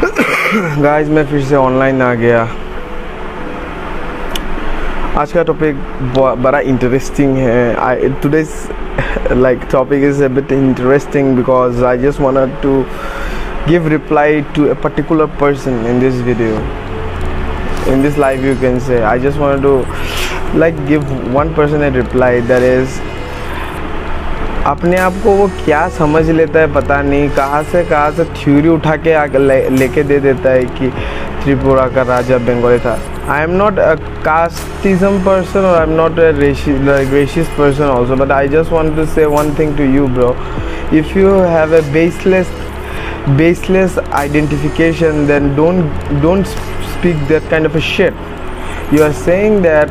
Guys मैं फिर से ऑनलाइन आ गया। आज का टॉपिक बड़ा इंटरेस्टिंग है। Today's like topic is a bit interesting because I just wanted to give reply to a particular person in this video, in this live you can say. I just wanted to like give one person a reply, that is अपने आप को वो क्या समझ लेता है पता नहीं, कहाँ से थ्योरी उठा के लेके दे देता है कि त्रिपुरा का राजा बंगाली था। I am not a casteism person or I am not a racist person also, but I just want to say one thing to you, bro. If you have a baseless identification, then don't speak that kind of a shit. You are saying that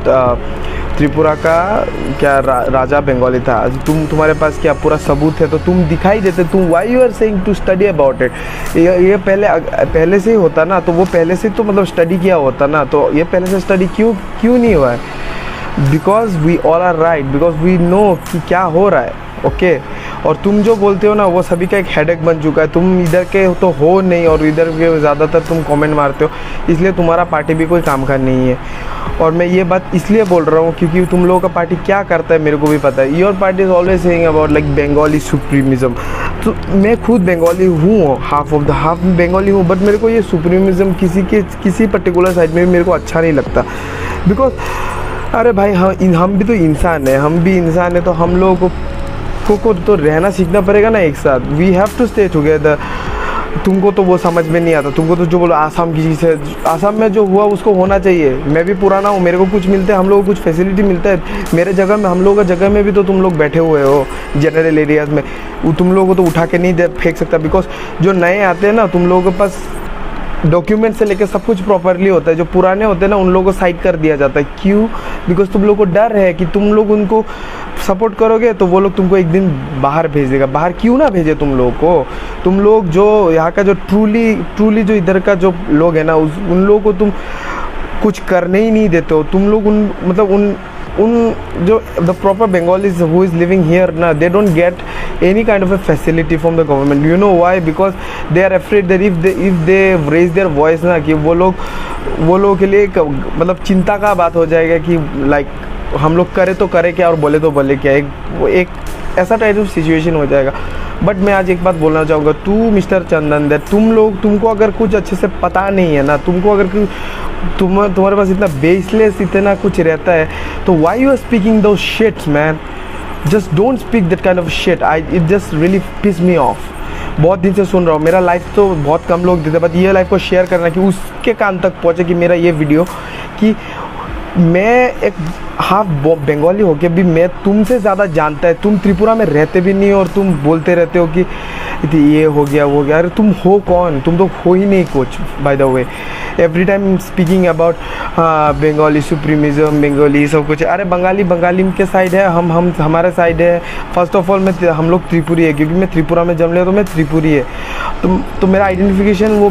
Tripura का क्या राजा बंगाली था। तुम्हारे पास क्या पूरा सबूत है तो तुम दिखाई देते। तुम why you are saying to study about it. ये पहले से ही होता ना, तो वो पहले से तो मतलब स्टडी किया होता ना, तो ये पहले से स्टडी क्यों नहीं हुआ है? Because we all are right, because we know कि क्या हो रहा है। ओके और तुम जो बोलते हो ना वो सभी का एक हेडेक बन चुका है। तुम इधर के तो हो नहीं और इधर के ज़्यादातर तुम कमेंट मारते हो, इसलिए तुम्हारा पार्टी भी कोई काम का नहीं है। और मैं ये बात इसलिए बोल रहा हूँ क्योंकि तुम लोगों का पार्टी क्या करता है मेरे को भी पता है। Your party is always saying about like Bengali supremism. तो मैं खुद बंगाली हूँ, हाफ बंगाली हूँ, बट मेरे को ये सुप्रीमिज्म किसी पर्टिकुलर साइड में मेरे को अच्छा नहीं लगता। बिकॉज अरे भाई हम भी तो इंसान हैं, तो हम लोगों को तो रहना सीखना पड़ेगा ना एक साथ। We have to stay together. तुमको तो वो समझ में नहीं आता, तुमको तो जो बोलो आसाम की चीज़ है, आसाम में जो हुआ उसको होना चाहिए। मैं भी पुराना हूँ, मेरे को कुछ मिलता है, हम लोगों को कुछ फैसिलिटी मिलता है। मेरे जगह में, हम लोगों का जगह में भी तो तुम लोग बैठे हुए हो जनरल एरियाज़ में, तुम लोगों को तो उठा के नहीं फेंक सकता। बिकॉज जो नए आते हैं ना, तुम लोगों के पास डॉक्यूमेंट से लेकर सब कुछ प्रॉपरली होता है। जो पुराने होते हैं ना, उन लोगों को साइड कर दिया जाता है। क्यों? बिकॉज तुम लोग को डर है कि तुम लोग उनको सपोर्ट करोगे तो वो लोग तुमको एक दिन बाहर भेज देगा। बाहर क्यों ना भेजे तुम लोग को? तुम लोग जो यहाँ का जो ट्रूली जो इधर का जो लोग है ना, उन लोगों को तुम कुछ करने ही नहीं देते हो। तुम लोग उन जो the proper Bengalis who is living here ना, they don't get any kind of a facility from the government. You know why? Because they are afraid that if they raise their voice ना, कि वो लोग के लिए मतलब चिंता का बात हो जाएगा कि लाइक हम लोग करे तो करे क्या और बोले तो बोले क्या। एक ऐसा टाइप ऑफ सिचुएशन हो जाएगा। बट मैं आज एक बात बोलना चाहूँगा, तू मिस्टर चंदन दैट तुमको अगर कुछ अच्छे से पता नहीं है ना, तुमको अगर तुम्हारे पास इतना बेसलेस इतना कुछ रहता है, तो why you are speaking those shits man? Just don't speak that kind of shit. It just really piss me off. बहुत दिन से सुन रहा हूँ, मेरा लाइफ तो बहुत कम लोग देते, बट ये लाइफ को शेयर करना कि उसके कान तक पहुँचे कि मेरा ये वीडियो, कि मैं एक हाफ बंगाली होके भी मैं तुमसे ज़्यादा जानता है। तुम त्रिपुरा में रहते भी नहीं और तुम बोलते रहते हो कि ये हो गया वो हो गया। अरे तुम हो कौन? तुम तो हो ही नहीं कुछ। By the way every time speaking about Bengali supremacism, Bengali सब कुछ। अरे बंगाली के साइड है, हमारे साइड है। फर्स्ट ऑफ ऑल हम लोग त्रिपुरी है, क्योंकि मैं त्रिपुरा में जन्म लिया तो मैं त्रिपुरी है। तो मेरा आइडेंटिफिकेशन वो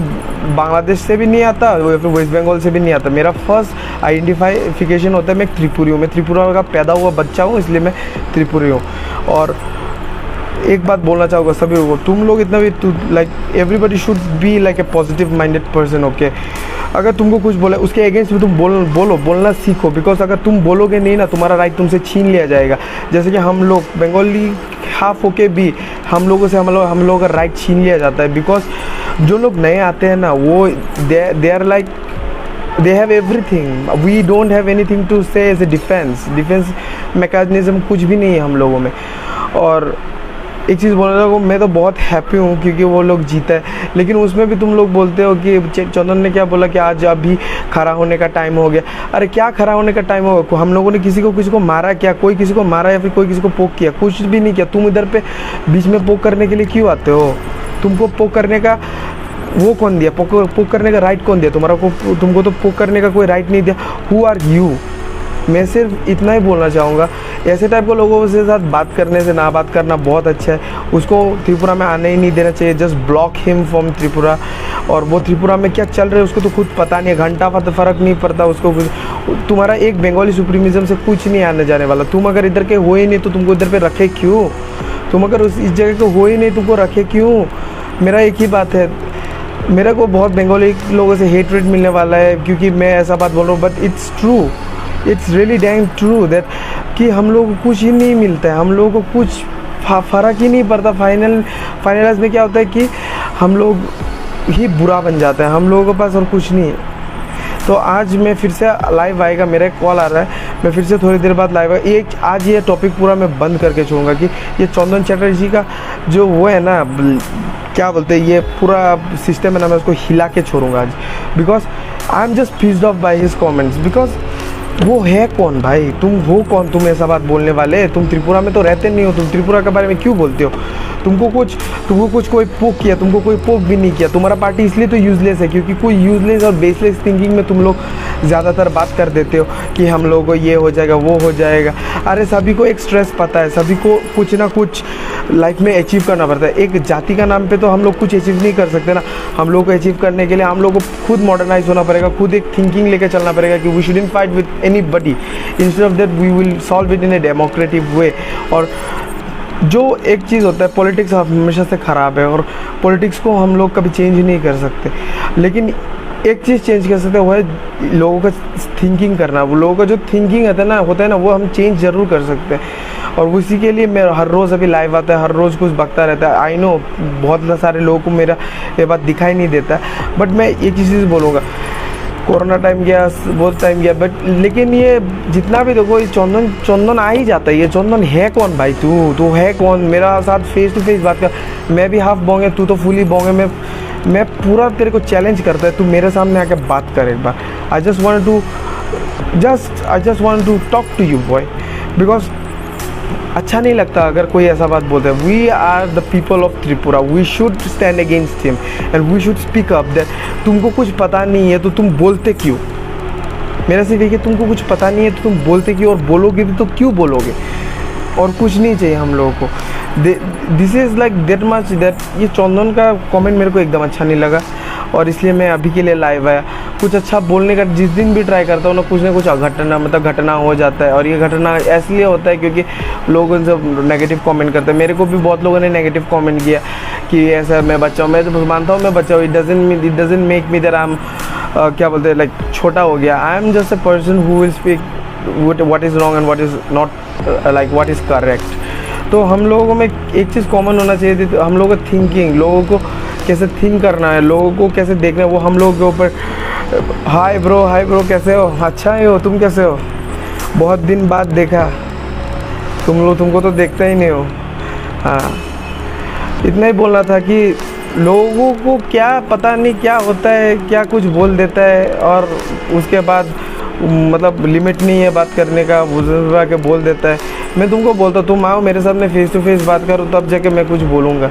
बांग्लादेश से भी नहीं आता, वेस्ट बंगाल से भी नहीं आता। मेरा फर्स्ट आइडेंटिफिकेशन होता है मैं त्रिपुरी हूँ। मैं त्रिपुरा का पैदा हुआ बच्चा हूँ, इसलिए मैं त्रिपुरी हूँ। और एक बात बोलना चाहूँगा सभी को, तुम लोग इतना भी like everybody should be like a positive minded person. Okay अगर तुमको कुछ बोला उसके अगेंस्ट भी तुम बोलना सीखो। बिकॉज अगर तुम बोलोगे नहीं ना, तुम्हारा राइट तुमसे छीन लिया जाएगा। जैसे कि हम लोग बंगाली हाफ होके भी हम लोगों का राइट छीन लिया जाता है। बिकॉज जो लोग नए आते हैं ना, वो they are like they have everything, we don't have anything to say as a defense mechanism कुछ भी नहीं है हम लोगों में। और एक चीज़ बोलना चाहूँ, मैं तो बहुत हैप्पी हूँ क्योंकि वो लोग जीता है। लेकिन उसमें भी तुम लोग बोलते हो कि चंदन ने क्या बोला कि आज अभी खड़ा होने का टाइम हो गया। अरे क्या खड़ा होने का टाइम होगा? हम लोगों ने किसी को मारा क्या? कोई किसी को मारा या फिर कोई किसी को पोक किया? कुछ भी नहीं किया। तुम इधर पे बीच में पोक करने के लिए क्यों आते हो? तुमको पोक करने का वो कौन दिया? पोक करने का राइट कौन दिया? तुमको तो पोक करने का कोई राइट नहीं दिया। Who are you? मैं सिर्फ इतना ही बोलना चाहूँगा, ऐसे टाइप के लोगों के साथ बात करने से ना बात करना बहुत अच्छा है। उसको त्रिपुरा में आने ही नहीं देना चाहिए। Just block him from Tripura. और वो त्रिपुरा में क्या चल रहा है उसको तो खुद पता नहीं है, घंटा फ़र्क नहीं पड़ता उसको। तुम्हारा एक बंगाली सुप्रीमिज्म से कुछ नहीं आने जाने वाला। तुम अगर इधर के हो ही नहीं तो तुमको इधर पे रखे क्यों? तुम अगर इस जगह के हो ही नहीं तुमको रखे क्यों? मेरा एक ही बात है, मेरे को बहुत बंगाली लोगों से हेटरेट मिलने वाला है क्योंकि मैं ऐसा बात बोल रहा हूँ, but it's true, it's really damn true that कि हम लोग को कुछ ही नहीं मिलता है, हम लोगों को कुछ फ़र्क ही नहीं पड़ता। फाइनलाइज में क्या होता है कि हम लोग ही बुरा बन जाते हैं, हम लोगों के पास और कुछ नहीं है। तो आज मैं फिर से लाइव आएगा, मेरा एक कॉल आ रहा है, मैं फिर से थोड़ी देर बाद लाइव आएगा। एक आज ये टॉपिक पूरा मैं बंद करके छोड़ूंगा कि ये चंदन चटर्जी का जो वो है ना, क्या बोलते हैं, ये पूरा सिस्टम है ना, मैं उसको हिला के छोड़ूंगा आज, because I am just pissed off by his comments. Because वो है कौन भाई, तुम हो कौन, तुम ऐसा बात बोलने वाले? तुम त्रिपुरा में तो रहते नहीं हो, तुम त्रिपुरा के बारे में क्यों बोलते हो? तुमको कुछ कोई पोक किया? तुमको कोई पोक भी नहीं किया। तुम्हारा पार्टी इसलिए तो यूज़लेस है क्योंकि कोई यूज़लेस और बेसलेस थिंकिंग में तुम लोग ज़्यादातर बात कर देते हो कि हम लोगों को ये हो जाएगा, वो हो जाएगा। अरे सभी को एक स्ट्रेस पता है, सभी को कुछ ना कुछ लाइफ में अचीव करना पड़ता है। एक जाति का नाम पे तो हम लोग कुछ अचीव नहीं कर सकते ना। हम लोग को अचीव करने के लिए हम लोग को खुद मॉडर्नाइज होना पड़ेगा, खुद एक थिंकिंग लेकर चलना पड़ेगा कि we shouldn't fight with anybody, instead of that we will solve it in a democratic way. और जो एक चीज़ होता है, पॉलिटिक्स हमेशा से ख़राब है और पॉलिटिक्स को हम लोग कभी चेंज नहीं कर सकते, लेकिन एक चीज़ चेंज कर सकते हैं, वो है लोगों का थिंकिंग करना। वो लोगों का जो थिंकिंग होता है ना, वो हम चेंज ज़रूर कर सकते हैं। और उसी के लिए मैं हर रोज़ अभी लाइव आता है, हर रोज़ कुछ बकता रहता है। आई नो बहुत सारे लोगों को मेरा ये बात दिखाई नहीं देता, बट मैं एक ही चीज़ बोलूँगा, कोरोना टाइम गया, बहुत टाइम गया, बट लेकिन ये जितना भी देखो, ये चंदन आ ही जाता है। ये चंदन है कौन भाई? तू है कौन? मेरा साथ फेस टू फेस बात कर। मैं भी हाफ बोंग है, तू तो फुली बोंग है। मैं पूरा तेरे को चैलेंज करता है, तू मेरे सामने आके बात कर एक बार। I just want to talk to you boy, because अच्छा नहीं लगता अगर कोई ऐसा बात बोलता है। We are the people of Tripura, we should stand against him and we should speak up that तुमको कुछ पता नहीं है तो तुम बोलते क्यों? मेरा सिर्फ एक है, तुमको कुछ पता नहीं है तो तुम बोलते क्यों? और बोलोगे भी तो क्यों बोलोगे? और कुछ नहीं चाहिए हम लोगों को। This is like that much that ये चंदन का कमेंट मेरे को एकदम अच्छा नहीं लगा और इसलिए मैं अभी के लिए लाइव आया। कुछ अच्छा बोलने का जिस दिन भी ट्राई करता हूँ ना कुछ घटना हो जाता है। और ये घटना इसलिए होता है क्योंकि लोग उनसे नेगेटिव कमेंट करते हैं। मेरे को भी बहुत लोगों ने नेगेटिव कमेंट किया कि ऐसा मैं बच्चा हूँ। मैं तो मानता हूँ मैं बच्चा हूँ। It doesn't make me that I am क्या बोलते हैं, लाइक छोटा हो गया। I am just a person who will speak what is wrong and what is not, like what is correct. तो हम लोगों में एक चीज़ कॉमन होना चाहिए थी, हम लोगों को थिंकिंग, लोगों को कैसे थिंक करना है, लोगों को कैसे देखना है, वो हम लोगों के ऊपर। हाय ब्रो कैसे हो? अच्छा ही हो, तुम कैसे हो? बहुत दिन बाद देखा, तुमको तो देखता ही नहीं हो। हाँ, इतना ही बोलना था कि लोगों को क्या पता नहीं क्या होता है, क्या कुछ बोल देता है और उसके बाद मतलब लिमिट नहीं है बात करने का, बुजुर्ग के बोल देता है। मैं तुमको बोलता हूँ तुम आओ मेरे सामने फेस टू फेस बात करो तब जाके मैं कुछ बोलूँगा।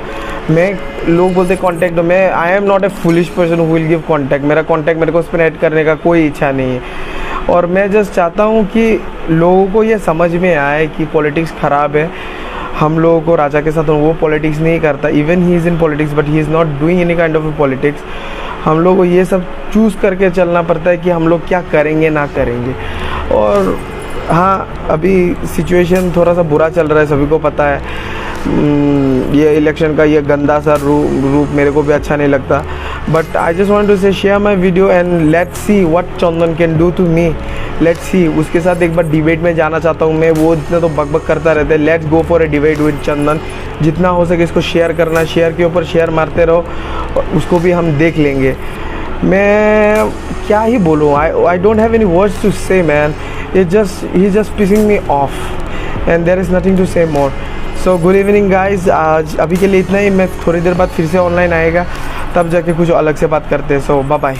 लोग बोलते कॉन्टैक्ट दो, मैं I am not a foolish person who will give contact. मेरा कॉन्टैक्ट मेरे को उस पर ऐड करने का कोई इच्छा नहीं है। और मैं जस्ट चाहता हूँ कि लोगों को ये समझ में आए कि पॉलिटिक्स ख़राब है। हम लोगों को राजा के साथ वो पॉलिटिक्स नहीं करता, even he is in politics but he is not doing any kind of politics. हम लोग को ये सब चूज़ करके चलना पड़ता है कि हम लोग क्या करेंगे ना करेंगे। और हाँ, अभी सिचुएशन थोड़ा सा बुरा चल रहा है, सभी को पता है। ये इलेक्शन का ये गंदा सा रूप मेरे को भी अच्छा नहीं लगता। But I just want to say share my video and let's see what Chandan can do to me. Let's see, उसके साथ एक बार डिबेट में जाना चाहता हूँ मैं। वो जितना तो बकबक करता रहता है, let's go for a debate with Chandan. जितना हो सके इसको शेयर करना, शेयर के ऊपर शेयर मारते रहो, उसको भी हम देख लेंगे। मैं क्या ही बोलूँ, I don't have any words to say man. He just pissing me off and there is nothing to say more. So good evening guys, आज अभी के लिए इतना ही। मैं थोड़ी देर बाद फिर से ऑनलाइन आएगा, तब जाके कुछ अलग से बात करते हैं। सो बाय बाय।